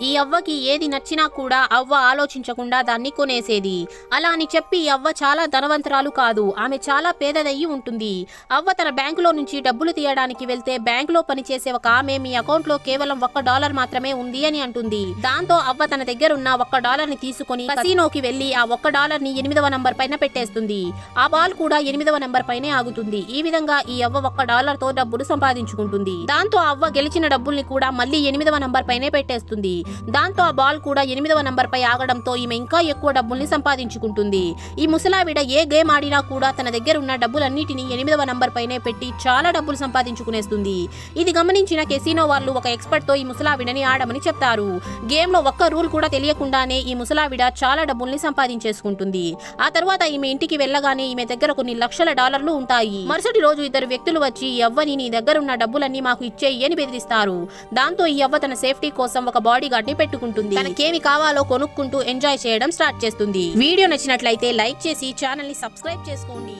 ఈ అవ్వకి ఏది నచ్చినా కూడా అవ్వ ఆలోచించకుండా దాన్ని కొనేసేది. అలా అని చెప్పి అవ్వ చాలా ధనవంతురాలు కాదు, ఆమె చాలా పేదదయ్యి ఉంటుంది. అవ్వ తన బ్యాంకులో నుంచి డబ్బులు తీయడానికి వెళ్తే బ్యాంకులో పనిచేసే ఒక ఆమె మీ అకౌంట్ లో కేవలం $1 మాత్రమే ఉంది అని అంటుంది. దాంతో అవ్వ తన దగ్గర ఉన్న $1 ని తీసుకుని కసినోకి వెళ్లి ఆ $1 ని 8వ నంబర్ పైన పెట్టేస్తుంది. ఆ బాల్ కూడా 8వ నంబర్ పైనే ఆగుతుంది. ఈ విధంగా ఈ అవ్వ $1 తో డబ్బులు సంపాదించుకుంటుంది. దాంతో అవ్వ గెలిచిన డబ్బుల్ని కూడా మళ్ళీ 8వ నంబర్ పైనే పెట్టేస్తుంది. దాంతో ఆ బాల్ కూడా 8వ నంబర్ పై ఆగడంతో ఈమె ఇంకా ఎక్కువ డబ్బుల్ని సంపాదించుకుంటుంది. ఈ ముసలావిడ ఏ గేమ్ ఆడినా కూడా తన దగ్గర ఉన్న డబ్బులన్నిటిని 8వ నంబర్ పైనే పెట్టి చాలా డబ్బులు సంపాదించుకునేస్తుంది. ఇది గమనించిన కెసినో వాళ్ళు ఒక ఎక్స్పర్ట్ తో ఈ ముసలావిడని ఆడమని చెప్తారు. గేమ్ లో ఒక్క రూల్ కూడా తెలియకుండానే ఈ ముసలావిడ చాలా డబ్బుల్ని సంపాదించేసుకుంటుంది. ఆ తర్వాత ఈమె ఇంటికి వెళ్ళగానే ఈమె దగ్గర కొన్ని లక్షల డాలర్లు ఉంటాయి. మరుసటి రోజు ఇద్దరు వ్యక్తులు వచ్చి ఈ అవ్వని నీ దగ్గర ఉన్న డబ్బులన్నీ మాకు ఇచ్చేయి అని బెదిరిస్తారు. దాంతో ఈ అవ్వ తన సేఫ్టీ కోసం ఒక బాడీ గార్డ్ ని పెట్టుకుంటుంది. తనకేమి కావాలో కొనుక్కుంటూ ఎంజాయ్ చేయడం స్టార్ట్ చేస్తుంది. వీడియో నచ్చినట్లయితే లైక్ చేసి ఛానల్ ని సబ్స్క్రైబ్ చేసుకోండి.